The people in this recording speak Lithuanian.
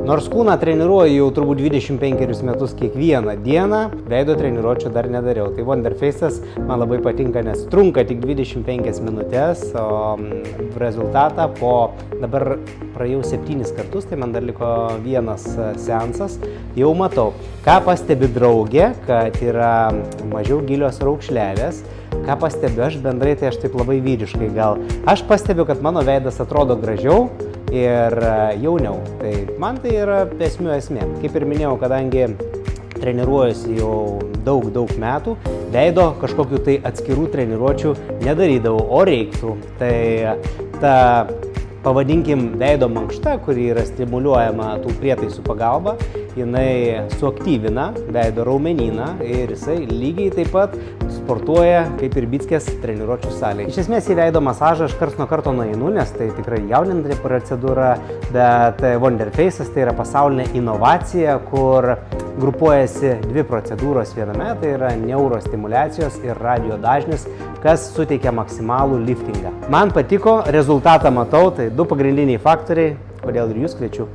Nors kūną treniruoju jau turbūt 25 metus kiekvieną dieną, veido treniruočių dar nedariau. Tai Wonderface'as man labai patinka, nes trunka tik 25 minutės, o rezultatą po dabar praėjau 7 kartus, tai man dar liko vienas seansas, jau matau. Ką pastebi draugė, kad yra mažiau gilios raukšlelės. Ką pastebiu aš bendrai, tai aš taip labai vyriškai gal. Aš pastebiu, kad mano veidas atrodo gražiau ir jauniau. Tai man tai yra esmė. Kaip ir minėjau, kadangi treniruojuosi jau daug metų, veido kažkokių tai atskirų treniruočių nedarydavau, o reiktų. Tai ta, pavadinkim, veido mankšta, kuri yra stimuliuojama tų prietaisų pagalba, jinai suaktyvina veido raumenyną ir jisai lygiai taip pat sportuoja kaip ir Bickės treniruočių salėje. Iš esmės į veido masažą aš karts nuo karto nueinu, nes tai tikrai jauninanti procedūra, bet Wonderface'as tai yra pasaulinė inovacija, kur grupuojasi 2 procedūros viename, tai yra neurostimuliacijos ir radio dažnis, kas suteikia maksimalų liftingą. Man patiko, rezultatą matau, tai 2 pagrindiniai faktoriai, kodėl ir jūs kviečiu.